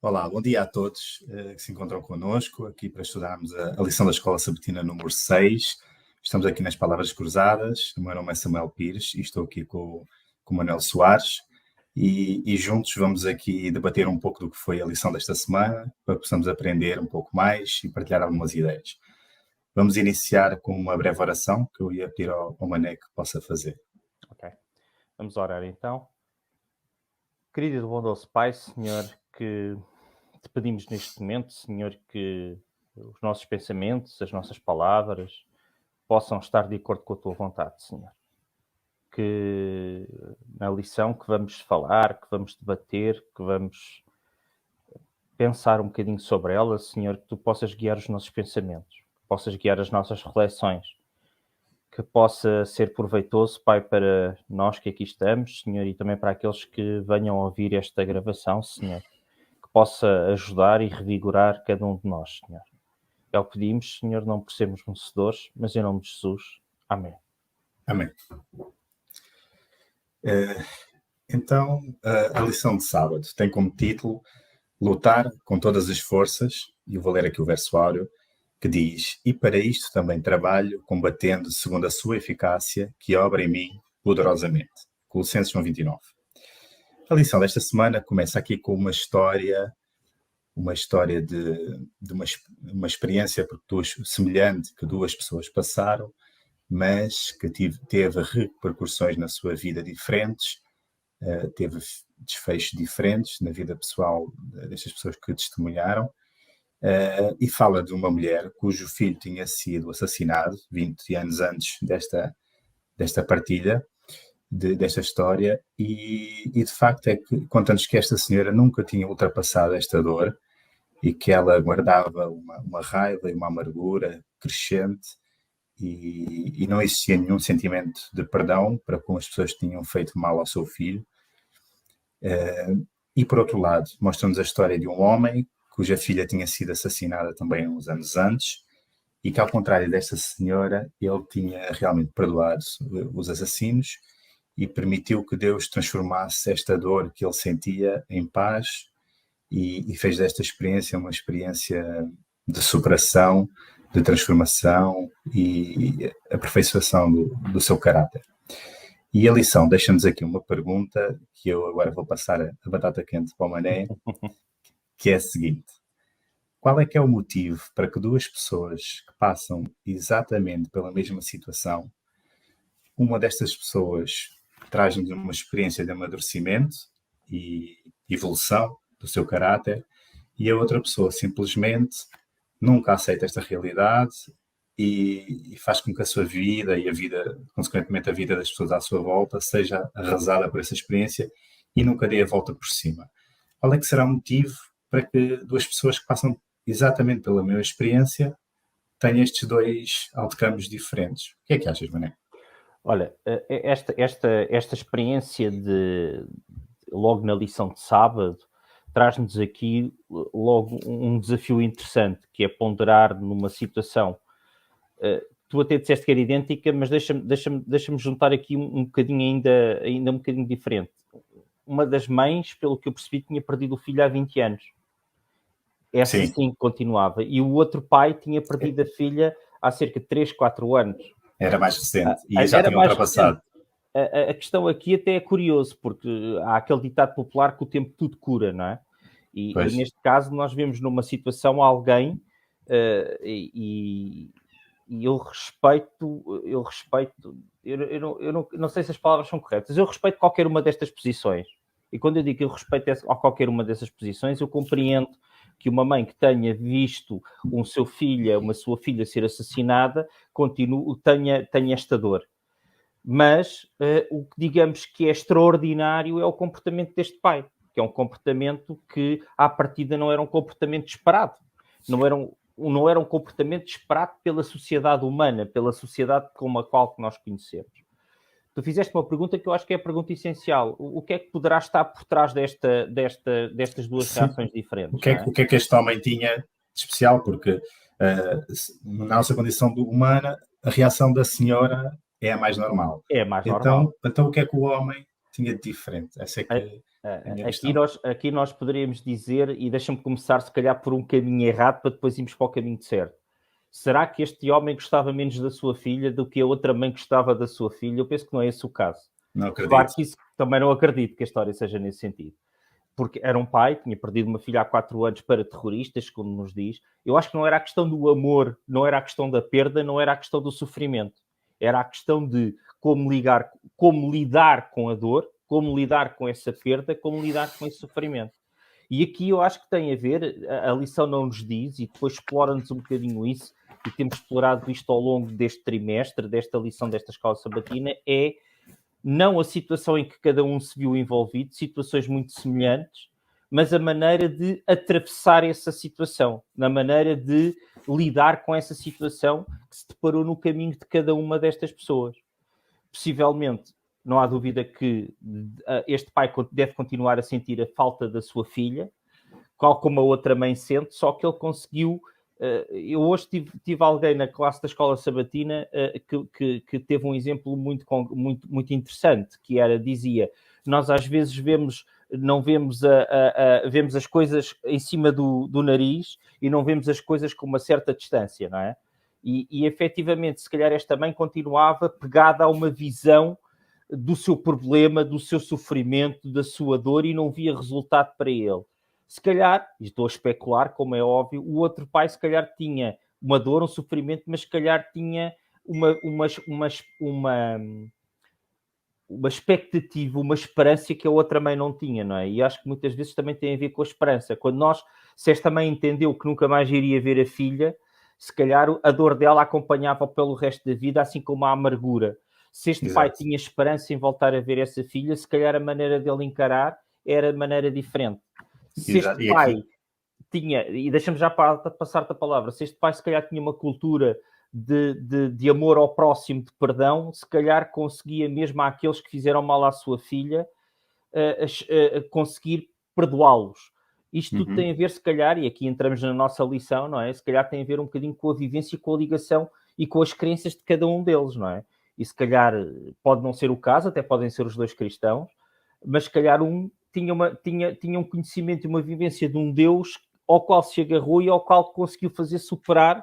Olá, bom dia a todos que se encontram connosco aqui para estudarmos a lição da Escola Sabatina número 6. Estamos aqui nas Palavras Cruzadas. O meu nome é Samuel Pires e estou aqui com o Manuel Soares e juntos vamos aqui debater um pouco do que foi a lição desta semana para que possamos aprender um pouco mais e partilhar algumas ideias. Vamos iniciar com uma breve oração que eu ia pedir ao Mané que possa fazer. Ok. Vamos orar então. Querido e bondoso Pai, Senhor, que te pedimos neste momento, Senhor, que os nossos pensamentos, as nossas palavras possam estar de acordo com a tua vontade, Senhor. Que na lição que vamos falar, que vamos debater, que vamos pensar um bocadinho sobre ela, Senhor, que tu possas guiar os nossos pensamentos, que possas guiar as nossas reflexões, que possa ser proveitoso, Pai, para nós que aqui estamos, Senhor, e também para aqueles que venham a ouvir esta gravação, Senhor, que possa ajudar e revigorar cada um de nós, Senhor. É o que pedimos, Senhor, não por sermos vencedores, mas em nome de Jesus. Amém. Amém. Então, a lição de sábado tem como título Lutar com todas as forças, e eu vou ler aqui o verso áureo, que diz: E para isto também trabalho, combatendo segundo a sua eficácia, que obra em mim poderosamente. Colossenses 1:29. A lição desta semana começa aqui com uma história de uma experiência semelhante que duas pessoas passaram, mas que teve repercussões na sua vida diferentes, teve desfechos diferentes na vida pessoal destas pessoas que testemunharam, e fala de uma mulher cujo filho tinha sido assassinado 20 anos antes desta partilha, desta história, e de facto é que conta-nos que esta senhora nunca tinha ultrapassado esta dor e que ela guardava uma raiva e uma amargura crescente e não existia nenhum sentimento de perdão para com as pessoas que tinham feito mal ao seu filho. E por outro lado, mostra-nos a história de um homem cuja filha tinha sido assassinada também uns anos antes e que, ao contrário desta senhora, ele tinha realmente perdoado os assassinos e permitiu que Deus transformasse esta dor que ele sentia em paz e fez desta experiência uma experiência de superação, de transformação e aperfeiçoação do seu caráter. E a lição deixa-nos aqui uma pergunta que eu agora vou passar a batata quente para o Mané, que é a seguinte: qual é que é o motivo para que duas pessoas que passam exatamente pela mesma situação, uma destas pessoas traz-nos uma experiência de amadurecimento e evolução do seu caráter, e a outra pessoa simplesmente nunca aceita esta realidade e faz com que a sua vida e consequentemente a vida das pessoas à sua volta, seja arrasada por essa experiência e nunca dê a volta por cima? Qual é que será o motivo para que duas pessoas que passam exatamente pela mesma experiência tenham estes dois outcomes diferentes? O que é que achas, Mané? Olha, esta experiência logo na lição de sábado traz-nos aqui logo um desafio interessante, que é ponderar numa situação. Tu até disseste que era idêntica, mas deixa-me juntar aqui um bocadinho ainda um bocadinho diferente. Uma das mães, pelo que eu percebi, tinha perdido o filho há 20 anos. Essa sim continuava. E o outro pai tinha perdido a filha há cerca de 3, 4 anos. Era mais recente e já tinha ultrapassado. A questão aqui até é curioso, porque há aquele ditado popular que o tempo tudo cura, não é? E neste caso nós vemos numa situação alguém e eu respeito, eu não sei se as palavras são corretas, eu respeito qualquer uma destas posições. E quando eu digo que eu respeito qualquer uma dessas posições, eu compreendo que uma mãe que tenha visto uma sua filha ser assassinada, tenha esta dor. Mas o que digamos que é extraordinário é o comportamento deste pai, que é um comportamento que, à partida, não era um comportamento esperado. Não era um comportamento esperado pela sociedade humana, pela sociedade como a qual nós conhecemos. Tu fizeste uma pergunta que eu acho que é a pergunta essencial. O que é que poderá estar por trás destas duas reações diferentes? O que é que este homem tinha de especial? Porque na nossa condição humana, a reação da senhora é a mais normal. É a mais normal. Então o que é que o homem tinha de diferente? Essa é que é a minha Aqui questão. aqui nós poderíamos dizer, e deixa-me começar se calhar por um caminho errado para depois irmos para o caminho certo. Será que este homem gostava menos da sua filha do que a outra mãe gostava da sua filha? Eu penso que não é esse o caso. Não Claro acredito. que isso também não acredito que a história seja nesse sentido. Porque era um pai, tinha perdido uma filha há 4 anos para terroristas, como nos diz. Eu acho que não era a questão do amor, não era a questão da perda, não era a questão do sofrimento. Era a questão de como lidar com a dor, como lidar com essa perda, como lidar com esse sofrimento. E aqui eu acho que tem a ver, a lição não nos diz, e depois explora-nos um bocadinho isso, e temos explorado isto ao longo deste trimestre, desta lição desta escola sabatina, é não a situação em que cada um se viu envolvido, situações muito semelhantes, mas a maneira de atravessar essa situação, na maneira de lidar com essa situação que se deparou no caminho de cada uma destas pessoas. Possivelmente, não há dúvida que este pai deve continuar a sentir a falta da sua filha, qual como a outra mãe sente, só que ele conseguiu. Eu hoje tive alguém na classe da escola sabatina que teve um exemplo muito interessante, que era, dizia, nós às vezes não vemos, vemos as coisas em cima do nariz e não vemos as coisas com uma certa distância, não é? E efetivamente, se calhar esta mãe continuava pegada a uma visão do seu problema, do seu sofrimento, da sua dor e não via resultado para ele. Se calhar, e estou a especular, como é óbvio, o outro pai se calhar tinha uma dor, um sofrimento, mas se calhar tinha uma expectativa, uma esperança que a outra mãe não tinha, não é? E acho que muitas vezes também tem a ver com a esperança. Se esta mãe entendeu que nunca mais iria ver a filha, se calhar a dor dela acompanhava pelo resto da vida, assim como a amargura. Se este pai Exato. tinha esperança em voltar a ver essa filha, se calhar a maneira dele encarar era de maneira diferente. Se este Exato. E pai aqui, tinha, e deixa-me já passar-te a palavra, se este pai se calhar tinha uma cultura de amor ao próximo, de perdão, se calhar conseguia mesmo àqueles que fizeram mal à sua filha, conseguir perdoá-los. Isto tudo tem a ver, se calhar, e aqui entramos na nossa lição, não é? Se calhar tem a ver um bocadinho com a vivência e com a ligação e com as crenças de cada um deles, não é? E se calhar pode não ser o caso, até podem ser os dois cristãos, mas se calhar um tinha um conhecimento e uma vivência de um Deus ao qual se agarrou e ao qual conseguiu fazer superar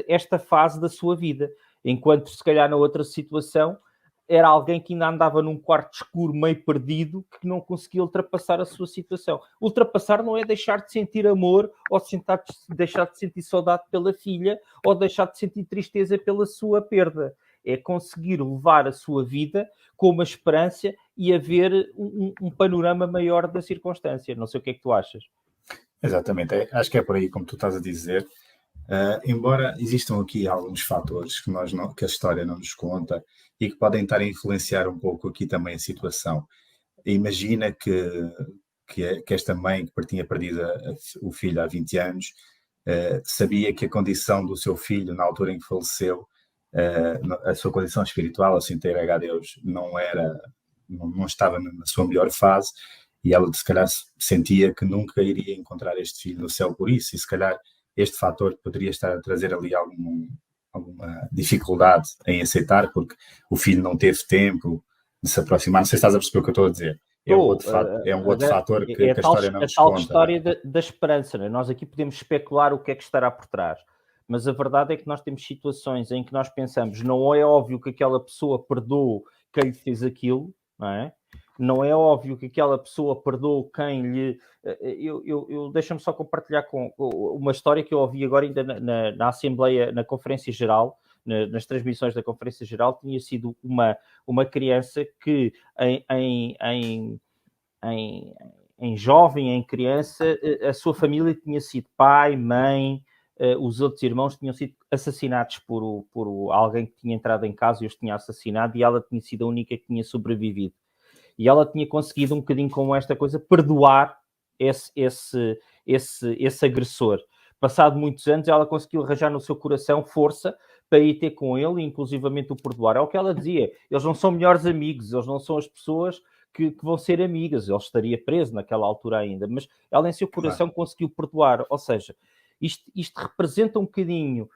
esta fase da sua vida. Enquanto, se calhar, na outra situação, era alguém que ainda andava num quarto escuro, meio perdido, que não conseguia ultrapassar a sua situação. Ultrapassar não é deixar de sentir amor, ou deixar de sentir saudade pela filha, ou deixar de sentir tristeza pela sua perda. É conseguir levar a sua vida com uma esperança e haver um panorama maior da circunstância. Não sei o que é que tu achas. exatamente, acho que é por aí como tu estás a dizer. Embora existam aqui alguns fatores que a história não nos conta e que podem estar a influenciar um pouco aqui também a situação. Imagina que esta mãe que tinha perdido o filho há 20 anos sabia que a condição do seu filho na altura em que faleceu, a sua condição espiritual, assim, entregue a Deus, não estava na sua melhor fase, e ela se calhar sentia que nunca iria encontrar este filho no céu por isso, e se calhar este fator poderia estar a trazer ali alguma dificuldade em aceitar, porque o filho não teve tempo de se aproximar. Não sei se estás a perceber o que eu estou a dizer. É um outro fator que a história não a nos tal conta. história da esperança. Né? Nós aqui podemos especular o que é que estará por trás. Mas a verdade é que nós temos situações em que nós pensamos, não é óbvio que aquela pessoa perdoou quem lhe fez aquilo, não é? Não é óbvio que aquela pessoa perdoou quem lhe... Deixa-me só compartilhar com uma história que eu ouvi agora ainda na Assembleia, na Conferência Geral, nas transmissões da Conferência Geral, tinha sido uma criança que em jovem, em criança, a sua família tinha sido pai, mãe, os outros irmãos tinham sido assassinados por alguém que tinha entrado em casa e os tinha assassinado, e ela tinha sido a única que tinha sobrevivido. E ela tinha conseguido um bocadinho com esta coisa perdoar esse agressor. Passado muitos anos, ela conseguiu arranjar no seu coração força para ir ter com ele e inclusivamente o perdoar. É o que ela dizia. Eles não são melhores amigos, eles não são as pessoas que vão ser amigas. Ele estaria preso naquela altura ainda, mas ela em seu coração conseguiu perdoar. Ou seja, isto representa um bocadinho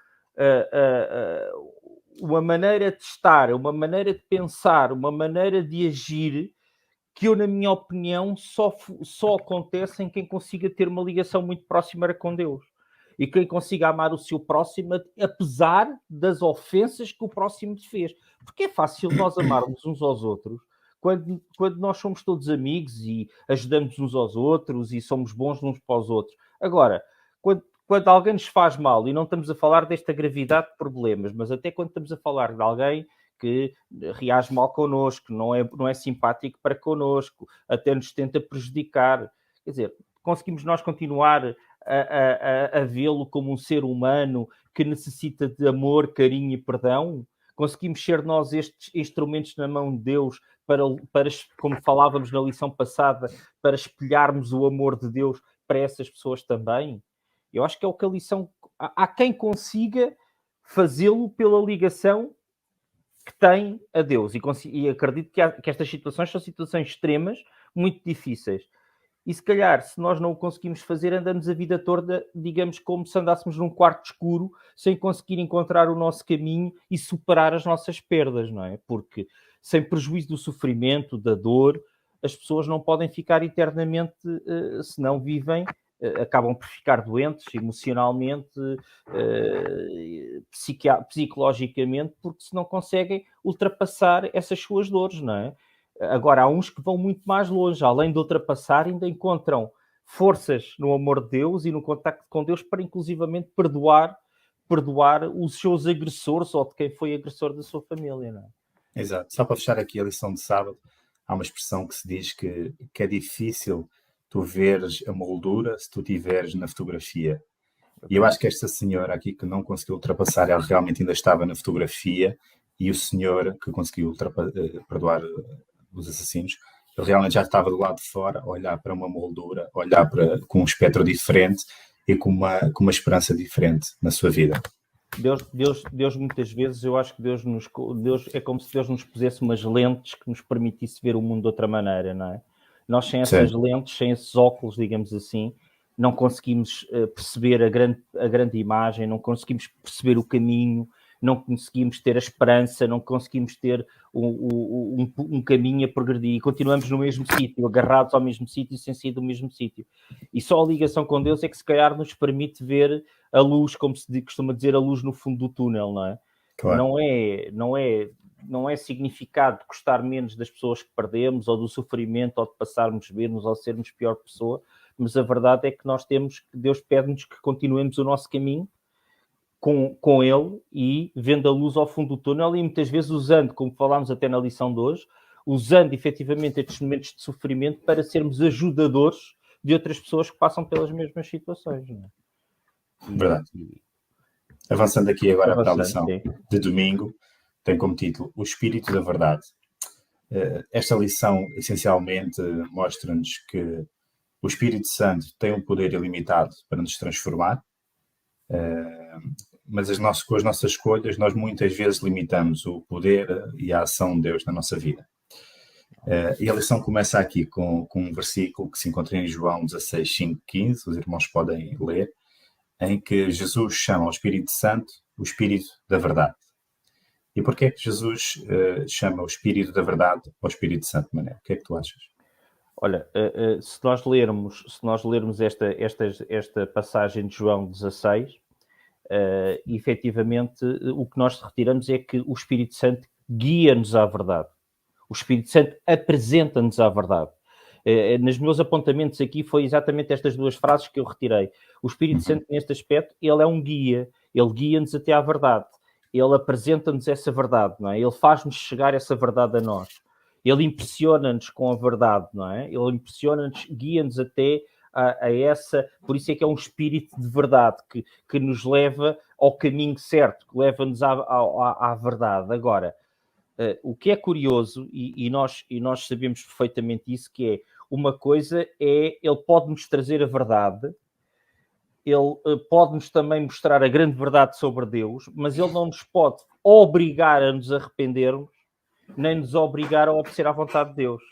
uma maneira de estar, uma maneira de pensar, uma maneira de agir que eu, na minha opinião, só acontece em quem consiga ter uma ligação muito próxima com Deus. E quem consiga amar o seu próximo, apesar das ofensas que o próximo te fez. Porque é fácil nós amarmos uns aos outros quando nós somos todos amigos e ajudamos uns aos outros e somos bons uns para os outros. Agora, quando alguém nos faz mal, e não estamos a falar desta gravidade de problemas, mas até quando estamos a falar de alguém que reage mal connosco, não é simpático para connosco, até nos tenta prejudicar. Quer dizer, conseguimos nós continuar a vê-lo como um ser humano que necessita de amor, carinho e perdão? Conseguimos ser nós estes instrumentos na mão de Deus para, como falávamos na lição passada, para espelharmos o amor de Deus para essas pessoas também? Eu acho que é o que a lição... Há quem consiga fazê-lo pela ligação que tem a Deus. E acredito que estas situações são situações extremas, muito difíceis. E se calhar, se nós não o conseguimos fazer, andamos a vida toda, digamos, como se andássemos num quarto escuro, sem conseguir encontrar o nosso caminho e superar as nossas perdas, não é? Porque, sem prejuízo do sofrimento, da dor, as pessoas não podem ficar eternamente, se não vivem, acabam por ficar doentes emocionalmente, psicologicamente, porque se não conseguem ultrapassar essas suas dores, não é? Agora, há uns que vão muito mais longe, além de ultrapassar, ainda encontram forças no amor de Deus e no contacto com Deus para, inclusivamente, perdoar os seus agressores ou de quem foi agressor da sua família, não é? Exato. Só para fechar aqui a lição de sábado, há uma expressão que se diz que é difícil tu veres a moldura se tu estiveres na fotografia. E eu acho que esta senhora aqui que não conseguiu ultrapassar, ela realmente ainda estava na fotografia, e o senhor que conseguiu perdoar os assassinos, ele realmente já estava do lado de fora, a olhar para uma moldura, a olhar com um espectro diferente e com uma esperança diferente na sua vida. Deus muitas vezes, eu acho que Deus é como se Deus nos pusesse umas lentes que nos permitisse ver o mundo de outra maneira, não é? Nós sem essas lentes, sem esses óculos, digamos assim, não conseguimos perceber a grande imagem, não conseguimos perceber o caminho, não conseguimos ter a esperança, não conseguimos ter um caminho a progredir e continuamos no mesmo sítio, agarrados ao mesmo sítio, sem sair do mesmo sítio. E só a ligação com Deus é que se calhar nos permite ver a luz, como se costuma dizer, a luz no fundo do túnel, não é? Claro. Não é significado de gostar menos das pessoas que perdemos, ou do sofrimento, ou de passarmos menos, ou sermos pior pessoa, mas a verdade é que Deus pede-nos que continuemos o nosso caminho com Ele e vendo a luz ao fundo do túnel e muitas vezes usando, como falámos até na lição de hoje, usando efetivamente estes momentos de sofrimento para sermos ajudadores de outras pessoas que passam pelas mesmas situações. Não é? Verdade. Avançando aqui agora para a lição de domingo, tem como título O Espírito da Verdade. Esta lição, essencialmente, mostra-nos que o Espírito Santo tem um poder ilimitado para nos transformar, mas com as nossas escolhas, nós muitas vezes limitamos o poder e a ação de Deus na nossa vida. E a lição começa aqui com um versículo que se encontra em João 16, 5, 15, os irmãos podem ler, em que Jesus chama ao Espírito Santo o Espírito da Verdade. E porquê é que Jesus chama o Espírito da Verdade ao Espírito Santo, Mané? O que é que tu achas? Olha, se nós lermos esta passagem de João 16, efetivamente o que nós retiramos é que o Espírito Santo guia-nos à verdade. O Espírito Santo apresenta-nos à verdade. Nos meus apontamentos aqui foi exatamente estas duas frases que eu retirei. O Espírito Santo, neste aspecto, ele é um guia. Ele guia-nos até à verdade. Ele apresenta-nos essa verdade, não é? Ele faz-nos chegar essa verdade a nós. Ele impressiona-nos com a verdade, não é? Ele impressiona-nos, guia-nos até a essa... Por isso é que é um espírito de verdade que nos leva ao caminho certo, que leva-nos à verdade. Agora, o que é curioso, e nós sabemos perfeitamente isso, que é uma coisa é, ele pode-nos trazer a verdade, ele pode-nos também mostrar a grande verdade sobre Deus, mas ele não nos pode obrigar a nos arrependermos, nem nos obrigar a obedecer à vontade de Deus.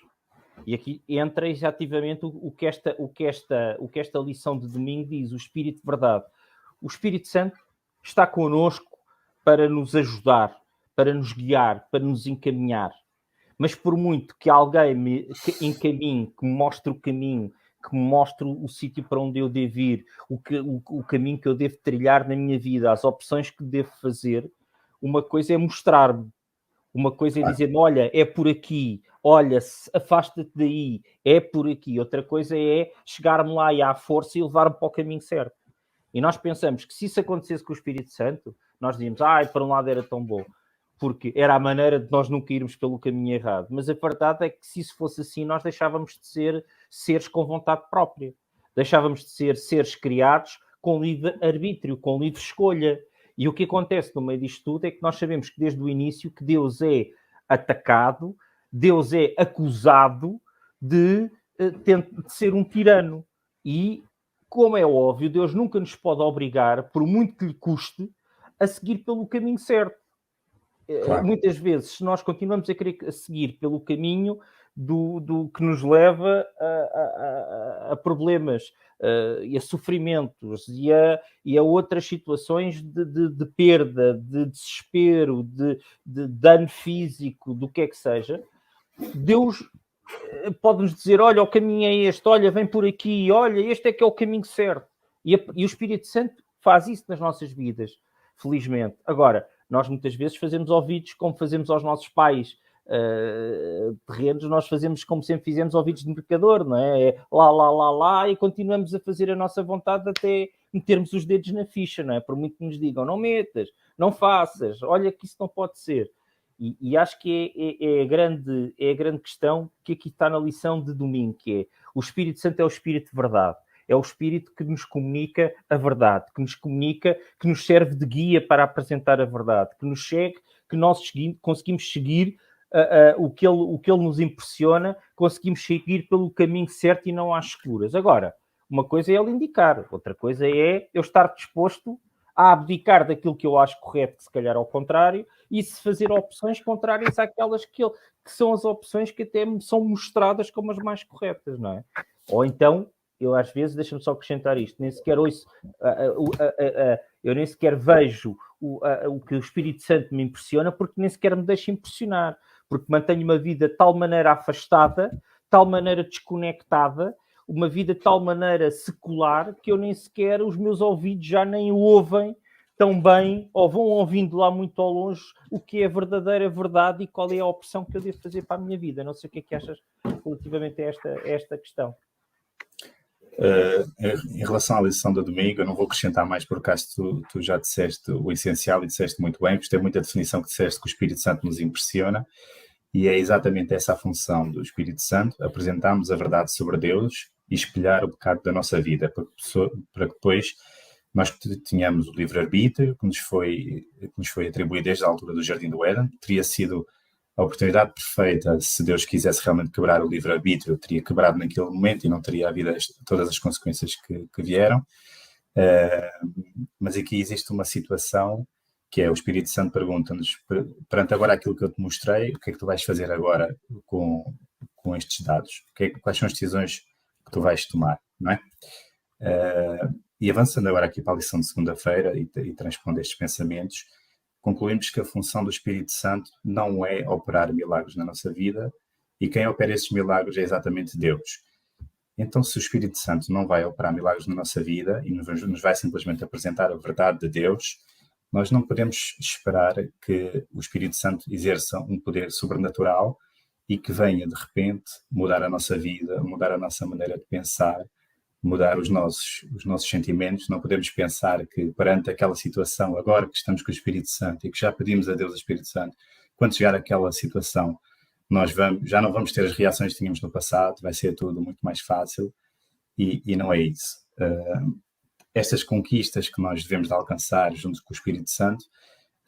E aqui entra exativamente o que esta lição de domingo diz, o Espírito de Verdade. O Espírito Santo está connosco para nos ajudar, para nos guiar, para nos encaminhar. Mas por muito que alguém me encaminhe, que me mostre o caminho, que me mostre o sítio para onde eu devo ir, o caminho que eu devo trilhar na minha vida, as opções que devo fazer, uma coisa é mostrar-me, uma coisa é dizer-me, olha, é por aqui, olha, afasta-te daí, é por aqui. Outra coisa é chegar-me lá e à força e levar-me para o caminho certo. E nós pensamos que se isso acontecesse com o Espírito Santo, nós dizíamos, para um lado era tão bom, porque era a maneira de nós nunca irmos pelo caminho errado. Mas a verdade é que se isso fosse assim, nós deixávamos de ser seres com vontade própria. Deixávamos de ser seres criados com livre-arbítrio, com livre escolha. E o que acontece no meio disto tudo é que nós sabemos que desde o início que Deus é atacado, Deus é acusado de ser um tirano. E, como é óbvio, Deus nunca nos pode obrigar, por muito que lhe custe, a seguir pelo caminho certo. Claro. Muitas vezes, se nós continuamos a querer seguir pelo caminho do que nos leva a problemas e a sofrimentos e a outras situações de perda, de desespero, de dano físico, do que é que seja, Deus pode-nos dizer, olha, o caminho é este, olha, vem por aqui, olha, este é que é o caminho certo. E o Espírito Santo faz isso nas nossas vidas, felizmente. Agora, nós muitas vezes fazemos ouvidos como fazemos aos nossos pais terrenos, nós fazemos como sempre fizemos ouvidos de mercador, não é? É lá, e continuamos a fazer a nossa vontade até metermos os dedos na ficha, não é? Por muito que nos digam, não metas, não faças, olha que isso não pode ser. E acho que é a grande questão que aqui está na lição de domingo, que é o Espírito Santo é o Espírito de verdade. É o Espírito que nos comunica a verdade, que nos comunica, que nos serve de guia para apresentar a verdade, que nos segue, que nós conseguimos seguir o que ele nos impressiona, conseguimos seguir pelo caminho certo e não às escuras. Agora, uma coisa é ele indicar, outra coisa é eu estar disposto a abdicar daquilo que eu acho correto, que se calhar ao contrário, e se fazer opções contrárias àquelas que são as opções que até me são mostradas como as mais corretas, não é? Ou então, eu às vezes, deixa-me só acrescentar isto, nem sequer ouço, eu nem sequer vejo o que o Espírito Santo me impressiona, porque nem sequer me deixa impressionar, porque mantenho uma vida de tal maneira afastada, tal maneira desconectada, uma vida de tal maneira secular, que eu nem sequer, os meus ouvidos já nem ouvem tão bem, ou vão ouvindo lá muito ao longe o que é a verdadeira verdade e qual é a opção que eu devo fazer para a minha vida. Não sei o que é que achas relativamente a esta questão. Em relação à lição do domingo, eu não vou acrescentar mais, porque acho que tu já disseste o essencial e disseste muito bem. Gostei muito da definição que disseste, que o Espírito Santo nos impressiona, e é exatamente essa a função do Espírito Santo: apresentarmos a verdade sobre Deus e espelhar o pecado da nossa vida, para que depois nós tenhamos o livre-arbítrio que nos foi atribuído desde a altura do Jardim do Éden. Teria sido a oportunidade perfeita, se Deus quisesse realmente quebrar o livre-arbítrio, teria quebrado naquele momento e não teria havido todas as consequências que vieram. Mas aqui existe uma situação que é: o Espírito Santo pergunta-nos, perante agora aquilo que eu te mostrei, o que é que tu vais fazer agora com estes dados? Quais são as decisões que tu vais tomar, não é? E avançando agora aqui para a lição de segunda-feira e transpondo estes pensamentos, concluímos que a função do Espírito Santo não é operar milagres na nossa vida, e quem opera esses milagres é exatamente Deus. Então, se o Espírito Santo não vai operar milagres na nossa vida e nos vai simplesmente apresentar a verdade de Deus, nós não podemos esperar que o Espírito Santo exerça um poder sobrenatural e que venha, de repente, mudar a nossa vida, mudar a nossa maneira de pensar, mudar os nossos sentimentos. Não podemos pensar que, perante aquela situação, agora que estamos com o Espírito Santo e que já pedimos a Deus o Espírito Santo, quando chegar àquela situação, nós já não vamos ter as reações que tínhamos no passado, vai ser tudo muito mais fácil, e não é isso. Estas conquistas que nós devemos de alcançar junto com o Espírito Santo,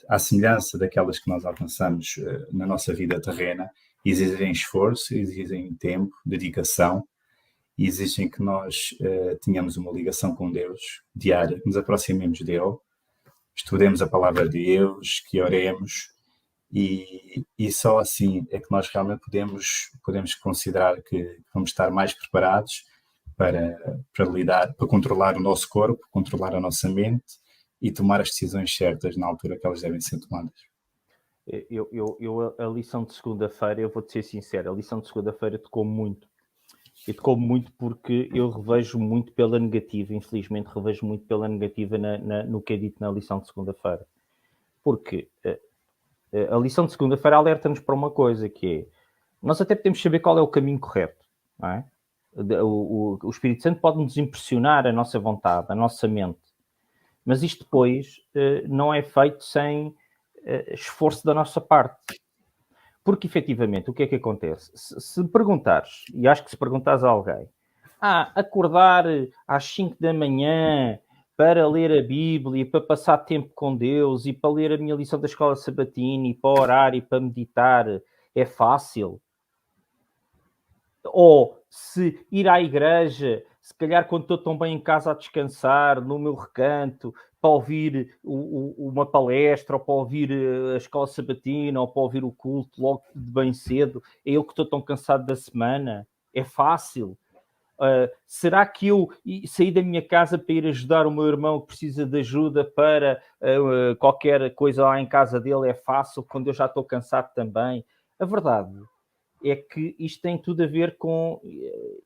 à semelhança daquelas que nós alcançamos na nossa vida terrena, exigem esforço, exigem tempo, dedicação, e exigem que nós tenhamos uma ligação com Deus diária, que nos aproximemos dele, estudemos a palavra de Deus, que oremos, e só assim é que nós realmente podemos considerar que vamos estar mais preparados para controlar o nosso corpo, controlar a nossa mente e tomar as decisões certas na altura que elas devem ser tomadas. A lição de segunda-feira, eu vou-te ser sincero, a lição de segunda-feira tocou-me muito. E tocou-me muito porque eu revejo muito pela negativa, infelizmente revejo muito pela negativa no que é dito na lição de segunda-feira. Porque a lição de segunda-feira alerta-nos para uma coisa, que é, nós até podemos saber qual é o caminho correto, não é? O Espírito Santo pode nos impressionar a nossa vontade, a nossa mente, mas isto depois não é feito sem esforço da nossa parte. Porque, efetivamente, o que é que acontece? Se perguntares, e acho que se perguntares a alguém, acordar às 5 da manhã para ler a Bíblia, para passar tempo com Deus, e para ler a minha lição da escola sabatina, e para orar, e para meditar, é fácil? Ou se ir à igreja, se calhar quando estou tão bem em casa a descansar, no meu recanto, para ouvir uma palestra, ou para ouvir a escola sabatina, ou para ouvir o culto logo de bem cedo, é eu que estou tão cansado da semana? É fácil? Será que eu saí da minha casa para ir ajudar o meu irmão que precisa de ajuda para qualquer coisa lá em casa dele? É fácil quando eu já estou cansado também? A verdade é que isto tem tudo a ver com,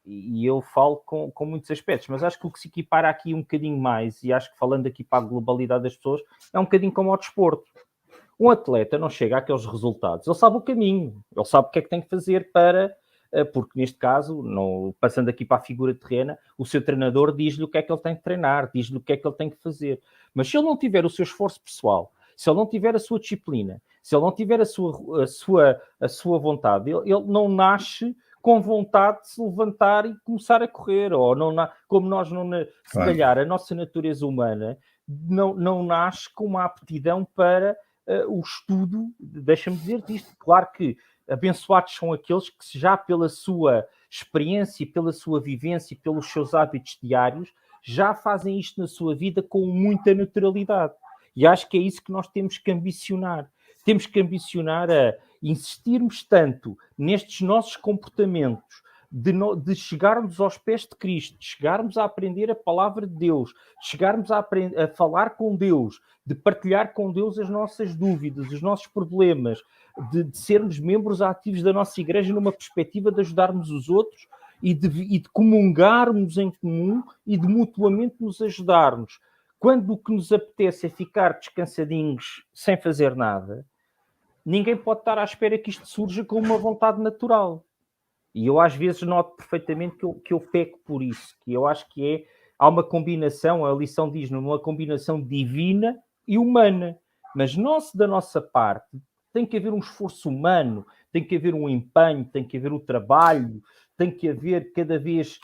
e eu falo com muitos aspectos, mas acho que o que se equipara aqui um bocadinho mais, e acho que falando aqui para a globalidade das pessoas, é um bocadinho como ao desporto. Um atleta não chega àqueles resultados, ele sabe o caminho, ele sabe o que é que tem que fazer para, porque neste caso, passando aqui para a figura terrena, o seu treinador diz-lhe o que é que ele tem que treinar, diz-lhe o que é que ele tem que fazer. Mas se ele não tiver o seu esforço pessoal, se ele não tiver a sua disciplina, se ele não tiver a sua vontade, ele não nasce com vontade de se levantar e começar a correr, ou não, como nós não, se calhar a nossa natureza humana não nasce com uma aptidão para o estudo. Deixa-me dizer-te isto, claro que abençoados são aqueles que já pela sua experiência, pela sua vivência e pelos seus hábitos diários, já fazem isto na sua vida com muita naturalidade. E acho que é isso que nós temos que ambicionar. Temos que ambicionar a insistirmos tanto nestes nossos comportamentos, de chegarmos aos pés de Cristo, de chegarmos a aprender a palavra de Deus, de chegarmos a falar com Deus, de partilhar com Deus as nossas dúvidas, os nossos problemas, de sermos membros ativos da nossa igreja numa perspectiva de ajudarmos os outros e de comungarmos em comum e de mutuamente nos ajudarmos. Quando o que nos apetece é ficar descansadinhos sem fazer nada, ninguém pode estar à espera que isto surja com uma vontade natural. E eu às vezes noto perfeitamente que eu peco por isso, que eu acho que há uma combinação, a lição diz-nos, uma combinação divina e humana. Mas da nossa parte, tem que haver um esforço humano, tem que haver um empenho, tem que haver o trabalho, tem que haver cada vez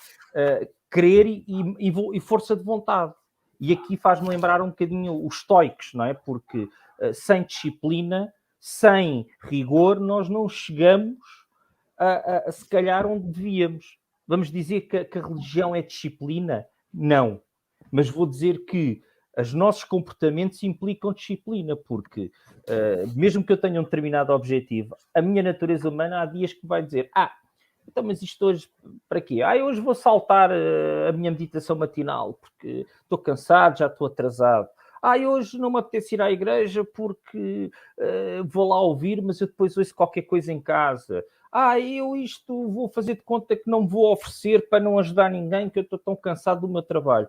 querer e força de vontade. E aqui faz-me lembrar um bocadinho os estoicos, não é? Porque sem disciplina, sem rigor, nós não chegamos se calhar onde devíamos. Vamos dizer que a religião é disciplina? Não. Mas vou dizer que os nossos comportamentos implicam disciplina, porque mesmo que eu tenha um determinado objetivo, a minha natureza humana há dias que vai dizer então, mas isto hoje, para quê? Hoje vou saltar a minha meditação matinal, porque estou cansado, já estou atrasado. Hoje não me apetece ir à igreja porque vou lá ouvir, mas eu depois ouço qualquer coisa em casa. Eu isto vou fazer de conta que não me vou oferecer para não ajudar ninguém, que eu estou tão cansado do meu trabalho.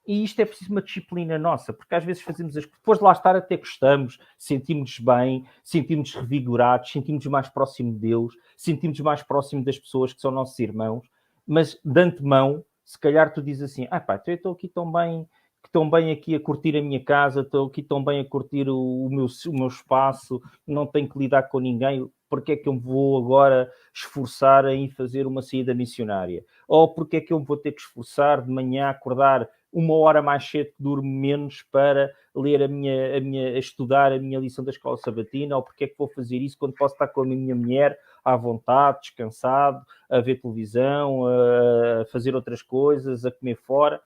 E isto é preciso uma disciplina nossa, porque às vezes fazemos depois de lá estar até gostamos, sentimos-nos bem, sentimos-nos revigorados, sentimos-nos mais próximo de Deus, sentimos-nos mais próximo das pessoas que são nossos irmãos, mas de antemão, se calhar tu dizes assim, eu estou aqui tão bem aqui a curtir a minha casa, estou aqui tão bem a curtir o meu espaço, não tenho que lidar com ninguém, porque é que eu me vou agora esforçar em fazer uma saída missionária? Ou porque é que eu me vou ter que esforçar de manhã a acordar 1 hora mais cedo que durmo menos para ler estudar a minha lição da escola sabatina? Ou porque é que vou fazer isso quando posso estar com a minha mulher à vontade, descansado, a ver televisão, a fazer outras coisas, a comer fora?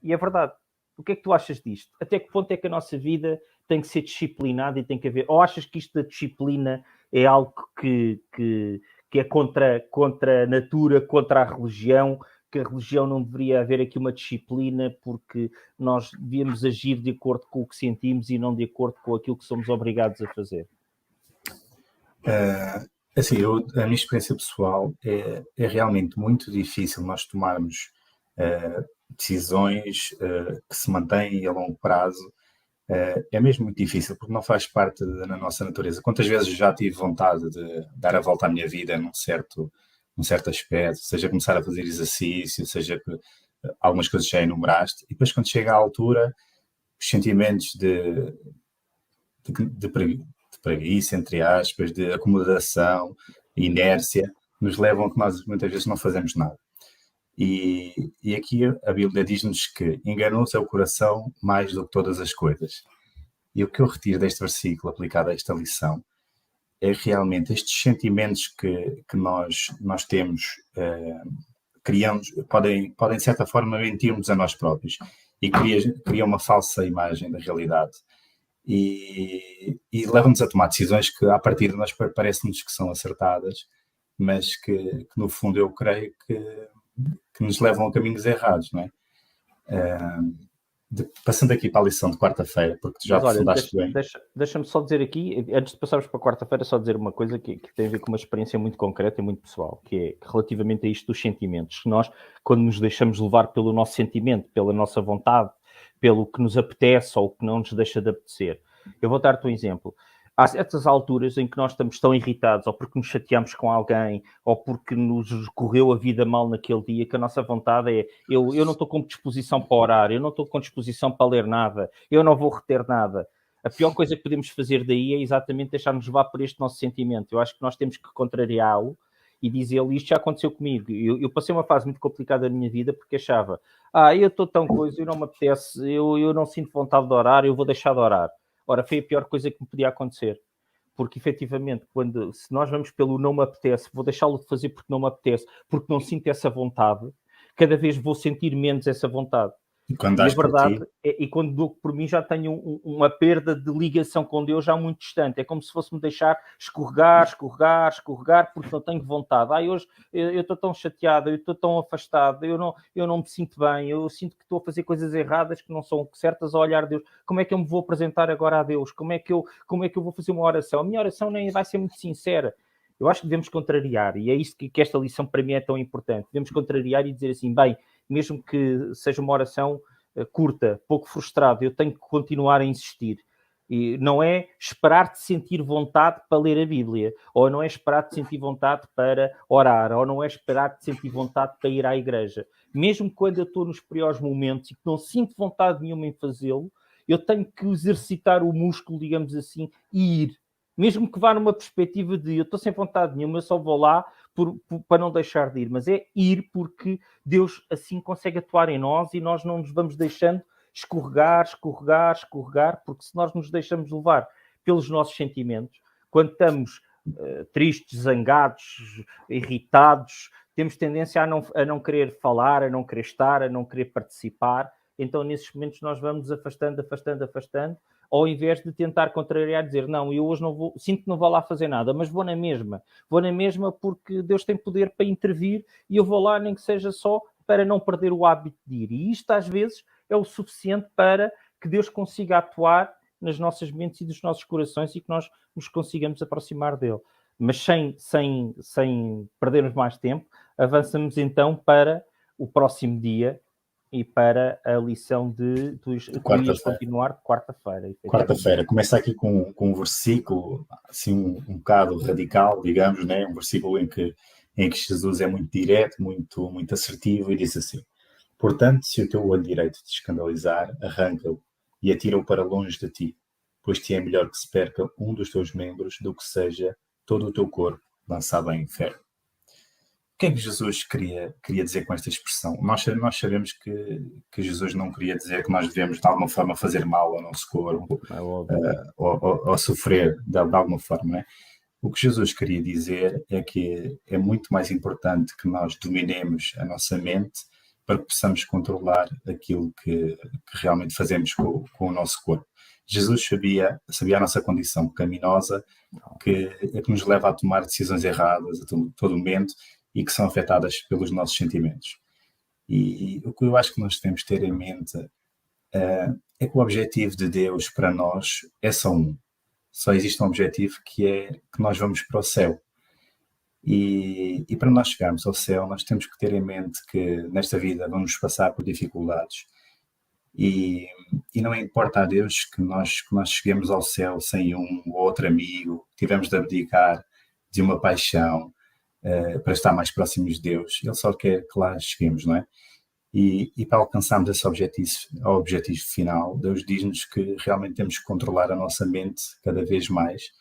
E é verdade. O que é que tu achas disto? Até que ponto é que a nossa vida tem que ser disciplinada e tem que haver... Ou achas que isto da disciplina é algo que é contra a natura, contra a religião, que a religião não deveria haver aqui uma disciplina porque nós devíamos agir de acordo com o que sentimos e não de acordo com aquilo que somos obrigados a fazer? Assim, a minha experiência pessoal é realmente muito difícil nós tomarmos decisões que se mantêm a longo prazo. É mesmo muito difícil, porque não faz parte da nossa natureza. Quantas vezes já tive vontade de dar a volta à minha vida num certo aspecto, seja começar a fazer exercício, seja que algumas coisas já enumeraste, e depois quando chega à altura, os sentimentos de preguiça, entre aspas, de acomodação, inércia, nos levam a que nós muitas vezes não fazemos nada. E aqui a Bíblia diz-nos que enganoso é o coração mais do que todas as coisas. E o que eu retiro deste versículo aplicado a esta lição é realmente estes sentimentos que nós temos, criamos, podem de certa forma mentir-nos a nós próprios e criam uma falsa imagem da realidade. E levam-nos a tomar decisões que, à partida, nós parece-nos que são acertadas, mas que no fundo eu creio que nos levam a caminhos errados, não é? Passando aqui para a lição de quarta-feira, porque tu já aprofundaste bem. Deixa-me só dizer aqui, antes de passarmos para quarta-feira, só dizer uma coisa que tem a ver com uma experiência muito concreta e muito pessoal, que é relativamente a isto dos sentimentos. Nós, quando nos deixamos levar pelo nosso sentimento, pela nossa vontade, pelo que nos apetece ou o que não nos deixa de apetecer. Eu vou dar-te um exemplo. Há certas alturas em que nós estamos tão irritados, ou porque nos chateamos com alguém, ou porque nos correu a vida mal naquele dia, que a nossa vontade é, eu não estou com disposição para orar, eu não estou com disposição para ler nada, eu não vou reter nada. A pior coisa que podemos fazer daí é exatamente deixar-nos levar por este nosso sentimento. Eu acho que nós temos que contrariá-lo e dizer-lhe, isto já aconteceu comigo. Eu passei uma fase muito complicada na minha vida porque achava, eu estou tão coisa, eu não me apetece, eu não sinto vontade de orar, eu vou deixar de orar. Ora, foi a pior coisa que me podia acontecer. Porque, efetivamente, se nós vamos pelo não me apetece, vou deixá-lo de fazer porque não me apetece, porque não sinto essa vontade, cada vez vou sentir menos essa vontade. Quando E a verdade e quando dou por mim já tenho uma perda de ligação com Deus já muito distante. É como se fosse-me deixar escorregar, porque não tenho vontade. Hoje eu estou tão chateado, eu estou tão afastado, eu não me sinto bem, eu sinto que estou a fazer coisas erradas que não são certas ao olhar de Deus. Como é que eu me vou apresentar agora a Deus? Como é que eu vou fazer uma oração? A minha oração nem vai ser muito sincera. Eu acho que devemos contrariar, e é isso que esta lição para mim é tão importante. Devemos contrariar e dizer assim, bem, mesmo que seja uma oração curta, pouco frustrada, eu tenho que continuar a insistir. E não é esperar de sentir vontade para ler a Bíblia, ou não é esperar de sentir vontade para orar, ou não é esperar de sentir vontade para ir à igreja. Mesmo quando eu estou nos piores momentos e que não sinto vontade nenhuma em fazê-lo, eu tenho que exercitar o músculo, digamos assim, e ir. Mesmo que vá numa perspectiva de eu estou sem vontade nenhuma, eu só vou lá para não deixar de ir. Mas é ir porque Deus assim consegue atuar em nós e nós não nos vamos deixando escorregar, porque se nós nos deixamos levar pelos nossos sentimentos, quando estamos tristes, zangados, irritados, temos tendência a não querer falar, a não querer estar, a não querer participar. Então, nesses momentos, nós vamos afastando, ao invés de tentar contrariar, dizer, não, eu hoje não vou, sinto que não vou lá fazer nada, mas vou na mesma porque Deus tem poder para intervir e eu vou lá, nem que seja só para não perder o hábito de ir. E isto, às vezes, é o suficiente para que Deus consiga atuar nas nossas mentes e dos nossos corações e que nós nos consigamos aproximar dele. Mas sem perdermos mais tempo, avançamos então para o próximo dia e para a lição de tu ias continuar de quarta-feira. Quarta-feira. Começa aqui com um versículo, assim, um bocado radical, digamos, né? Um versículo em que Jesus é muito direto, muito, muito assertivo e diz assim: portanto, se o teu olho direito te escandalizar, arranca-o e atira-o para longe de ti, pois te é melhor que se perca um dos teus membros do que seja todo o teu corpo lançado ao inferno. O que é que Jesus queria dizer com esta expressão? Nós sabemos que Jesus não queria dizer que nós devemos, de alguma forma, fazer mal ao nosso corpo, ou sofrer de alguma forma. Né? O que Jesus queria dizer é que é muito mais importante que nós dominemos a nossa mente para que possamos controlar aquilo que realmente fazemos com o nosso corpo. Jesus sabia a nossa condição pecaminosa, que nos leva a tomar decisões erradas a todo momento, e que são afetadas pelos nossos sentimentos. E o que eu acho que nós devemos ter em mente é que o objetivo de Deus para nós é só um. só existe um objetivo, que é que nós vamos para o céu. E para nós chegarmos ao céu, nós temos que ter em mente que nesta vida vamos passar por dificuldades, e não importa a Deus que nós cheguemos ao céu sem um ou outro amigo, tivemos de abdicar de uma paixão para estar mais próximos de Deus. Ele só quer que lá cheguemos, não é? E para alcançarmos esse objetivo final, Deus diz-nos que realmente temos que controlar a nossa mente cada vez mais,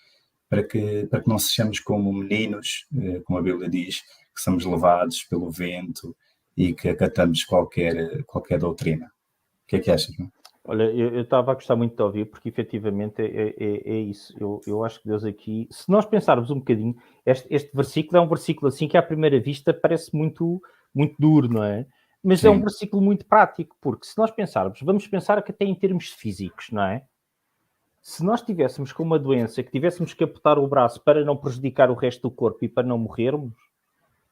para que não sejamos como meninos, como a Bíblia diz, que somos levados pelo vento e que acatamos qualquer doutrina. O que é que achas, não? Olha, eu estava a gostar muito de ouvir, porque efetivamente é isso. Eu acho que Deus aqui, se nós pensarmos um bocadinho, este versículo é um versículo assim que à primeira vista parece muito, muito duro, não é? Mas Sim. É um versículo muito prático, porque se nós pensarmos, vamos pensar que até em termos físicos, não é? Se nós tivéssemos com uma doença, que tivéssemos que apertar o braço para não prejudicar o resto do corpo e para não morrermos,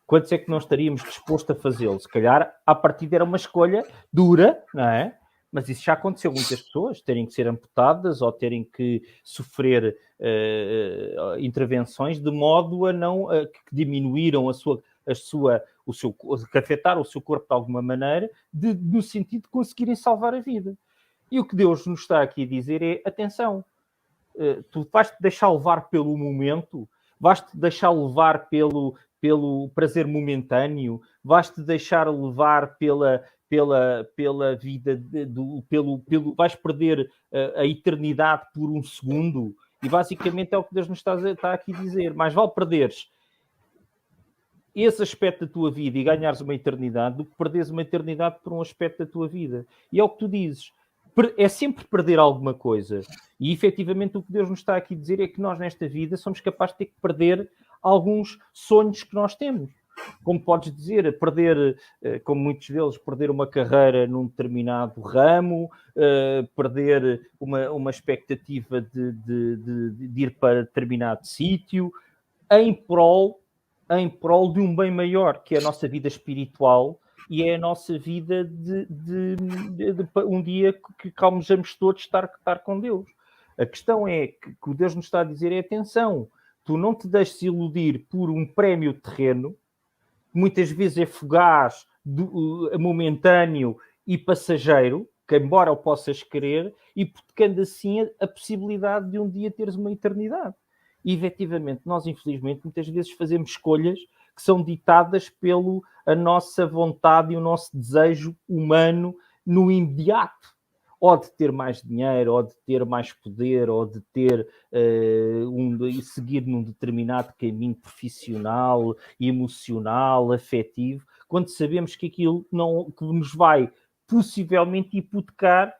quantos é que não estaríamos dispostos a fazê-lo? Se calhar, à partida era uma escolha dura, não é? Mas isso já aconteceu a muitas pessoas, terem que ser amputadas ou terem que sofrer intervenções de modo a não que diminuíram que afetaram o seu corpo de alguma maneira, no sentido de conseguirem salvar a vida. E o que Deus nos está aqui a dizer é, atenção, tu vais-te deixar levar pelo momento, vais-te deixar levar pelo prazer momentâneo, vais-te deixar levar pela vida, vais perder a eternidade por um segundo. E basicamente é o que Deus nos está aqui a dizer. Mais vale perderes esse aspecto da tua vida e ganhares uma eternidade do que perderes uma eternidade por um aspecto da tua vida. E é o que tu dizes. É sempre perder alguma coisa. E, efetivamente, o que Deus nos está aqui a dizer é que nós, nesta vida, somos capazes de ter que perder alguns sonhos que nós temos. Como podes dizer, perder, como muitos deles, perder uma carreira num determinado ramo, perder uma expectativa de ir para determinado sítio, em prol de um bem maior, que é a nossa vida espiritual, e é a nossa vida de um dia que almejamos todos estar com Deus. A questão é que o Deus nos está a dizer é, atenção, tu não te deixes iludir por um prémio terreno, que muitas vezes é fugaz, momentâneo e passageiro, que embora o possas querer, e porque assim a possibilidade de um dia teres uma eternidade. E, efetivamente, nós, infelizmente, muitas vezes fazemos escolhas que são ditadas pela nossa vontade e o nosso desejo humano no imediato. Ou de ter mais dinheiro, ou de ter mais poder, ou de ter seguir num determinado caminho profissional, emocional, afetivo, quando sabemos que aquilo que nos vai possivelmente hipotecar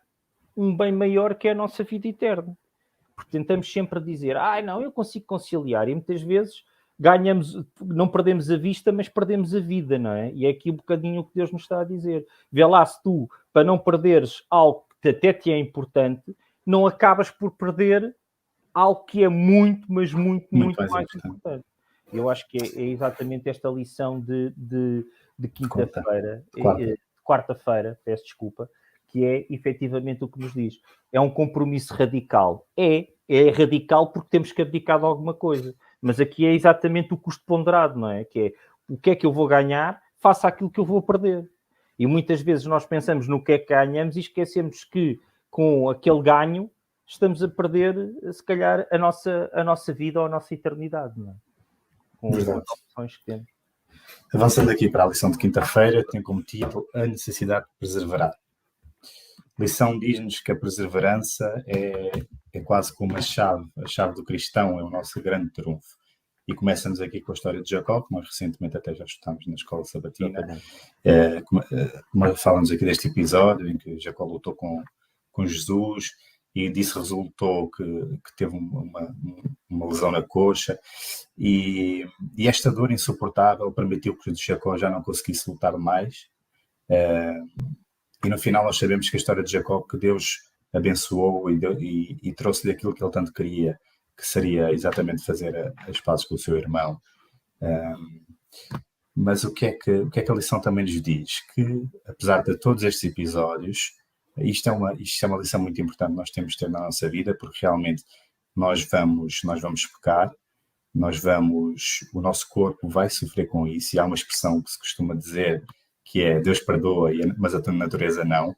um bem maior, que é a nossa vida eterna. Porque tentamos sempre dizer, não, eu consigo conciliar, e muitas vezes não perdemos a vista, mas perdemos a vida, não é? E é aqui um bocadinho o que Deus nos está a dizer. Vê lá se tu, para não perderes algo que até te é importante, não acabas por perder algo que é muito, mas muito mais importante. Eu acho que é exatamente esta lição de quinta-feira, quarta-feira, peço desculpa, que é efetivamente o que nos diz. É um compromisso radical. É radical porque temos que abdicar de alguma coisa. Mas aqui é exatamente o custo ponderado, não é? Que é o que é que eu vou ganhar face àquilo que eu vou perder. E muitas vezes nós pensamos no que é que ganhamos e esquecemos que com aquele ganho estamos a perder, se calhar, a nossa vida ou a nossa eternidade, não é? Com as opções que temos. Avançando aqui para a lição de quinta-feira, tem como título a necessidade de perseverar. A lição diz-nos que a perseverança é quase como a chave do cristão, é o nosso grande trunfo. E começamos aqui com a história de Jacó, que nós recentemente até já estudámos na escola sabatina. Falamos aqui deste episódio em que Jacó lutou com Jesus e disso resultou que teve uma lesão na coxa, e esta dor insuportável permitiu que Jacó já não conseguisse lutar mais. E no final nós sabemos que a história de Jacó, que Deus abençoou e trouxe-lhe aquilo que ele tanto queria, que seria exatamente fazer as pazes com o seu irmão. Mas o que é que a lição também nos diz? Que, apesar de todos estes episódios, isto é uma lição muito importante que nós temos de ter na nossa vida, porque realmente nós vamos pecar, o nosso corpo vai sofrer com isso, e há uma expressão que se costuma dizer que é Deus perdoa, mas a tua natureza não.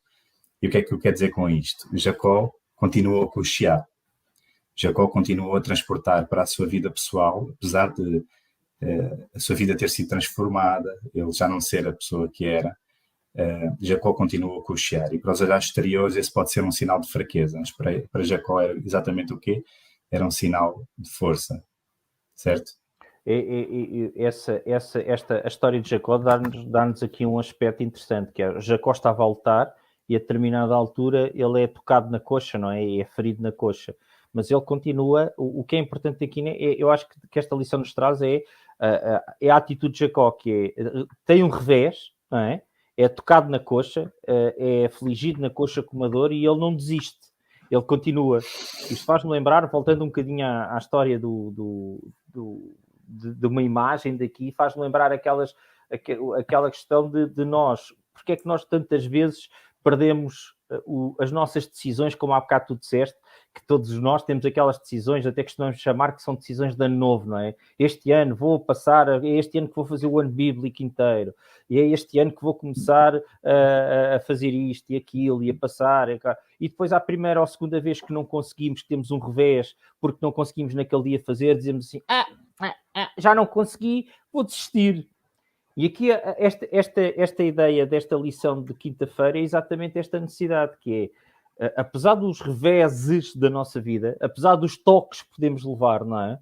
E o que é que eu quero dizer com isto? Jacó continuou a cochear. Jacó continuou a transportar para a sua vida pessoal, apesar de a sua vida ter sido transformada, ele já não ser a pessoa que era, Jacó continuou a cochear. E para os olhares exteriores esse pode ser um sinal de fraqueza, mas para Jacó era exatamente o quê? Era um sinal de força, certo? A história de Jacó dá-nos aqui um aspecto interessante, que é Jacó estava a lutar e a determinada altura ele é tocado na coxa, não é? É ferido na coxa. Mas ele continua, o que é importante aqui, né, eu acho que esta lição nos traz é a atitude de Jacó, que tem um revés, não é? É tocado na coxa, é afligido na coxa com uma dor e ele não desiste, ele continua. Isto faz-me lembrar, voltando um bocadinho à história de uma imagem daqui, faz-me lembrar aquela questão de nós, porque é que nós tantas vezes perdemos as nossas decisões, como há bocado tu disseste, que todos nós temos aquelas decisões, até costumamos chamar que são decisões de ano novo, não é? Este ano vou passar, é este ano que vou fazer o ano bíblico inteiro, e é este ano que vou começar a fazer isto e aquilo, e a passar, e depois à primeira ou segunda vez que não conseguimos, que temos um revés, porque não conseguimos naquele dia fazer, dizemos assim, já não consegui, vou desistir. E aqui esta ideia desta lição de quinta-feira é exatamente esta necessidade, que é, apesar dos reveses da nossa vida, apesar dos toques que podemos levar, não é?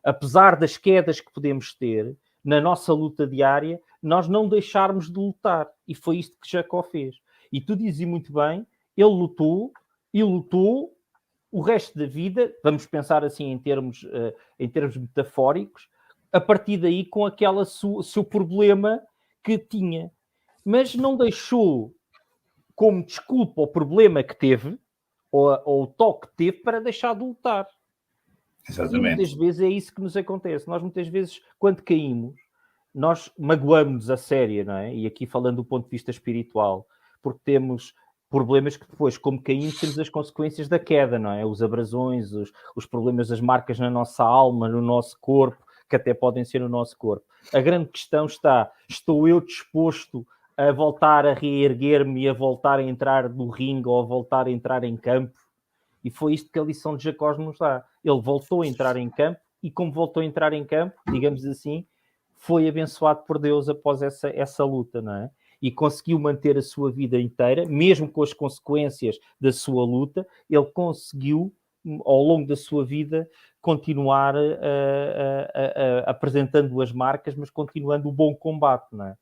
Apesar das quedas que podemos ter na nossa luta diária, nós não deixarmos de lutar. E foi isto que Jacó fez. E tu dizes muito bem, ele lutou e lutou o resto da vida, vamos pensar assim em termos metafóricos, a partir daí com aquele seu problema que tinha. Mas não deixou como desculpa o problema que teve, ou o toque que teve, para deixar de lutar. Exatamente. E muitas vezes é isso que nos acontece. Nós muitas vezes, quando caímos, nós magoamos-nos a sério, não é? E aqui falando do ponto de vista espiritual, porque temos problemas que depois, como caímos, temos as consequências da queda, não é? Os abrasões, os problemas, as marcas na nossa alma, no nosso corpo, que até podem ser no nosso corpo. A grande questão está, estou eu disposto a voltar a reerguer-me e a voltar a entrar no ringue ou a voltar a entrar em campo? E foi isto que a lição de Jacó nos dá. Ele voltou a entrar em campo e como voltou a entrar em campo, digamos assim, foi abençoado por Deus após essa luta, não é? E conseguiu manter a sua vida inteira, mesmo com as consequências da sua luta, ele conseguiu, ao longo da sua vida, continuar apresentando as marcas, mas continuando o bom combate, não é?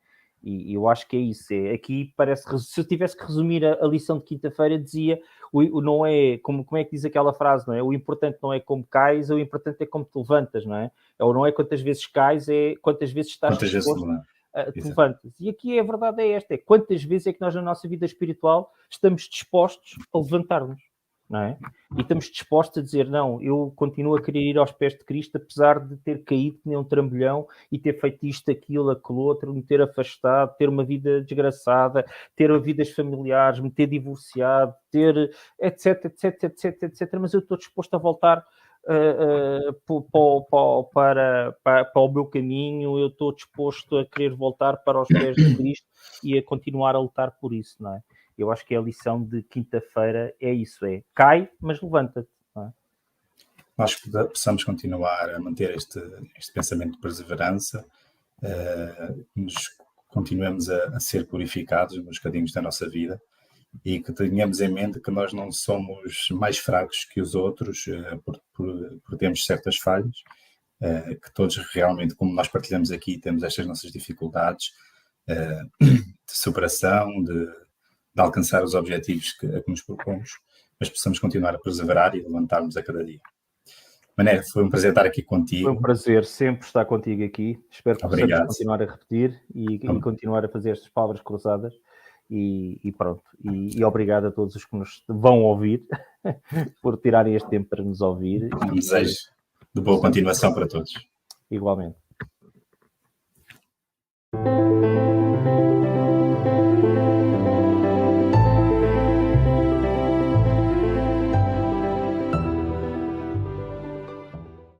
E eu acho que é isso. Aqui parece, se eu tivesse que resumir a lição de quinta-feira, dizia, não é, como é que diz aquela frase, não é? O importante não é como cais, o importante é como te levantas, não é? Ou não é quantas vezes cais, é quantas vezes estás disposto a te levantas. E aqui a verdade é esta, é quantas vezes é que nós na nossa vida espiritual estamos dispostos a levantar-nos, não é? E estamos dispostos a dizer, não, eu continuo a querer ir aos pés de Cristo, apesar de ter caído que nem um trambolhão e ter feito isto, aquilo, aquilo outro, me ter afastado, ter uma vida desgraçada, ter vidas familiares, me ter divorciado, ter etc, etc, etc, etc, mas eu estou disposto a voltar para o meu caminho, eu estou disposto a querer voltar para os pés de Cristo e a continuar a lutar por isso, não é? Eu acho que a lição de quinta-feira é isso, é cai, mas levanta-te. Não é? Nós possamos continuar a manter este pensamento de perseverança, continuemos a ser purificados nos caminhos da nossa vida e que tenhamos em mente que nós não somos mais fracos que os outros por termos certas falhas, que todos realmente, como nós partilhamos aqui, temos estas nossas dificuldades de superação, de alcançar os objetivos a que nos propomos, mas possamos continuar a perseverar e levantarmos a cada dia. Mané, foi um prazer estar aqui contigo. Foi um prazer sempre estar contigo aqui. Espero que possamos continuar a repetir e continuar a fazer estas palavras cruzadas. E pronto. E obrigado a todos os que nos vão ouvir por tirarem este tempo para nos ouvir. Um desejo de boa continuação para todos. Igualmente.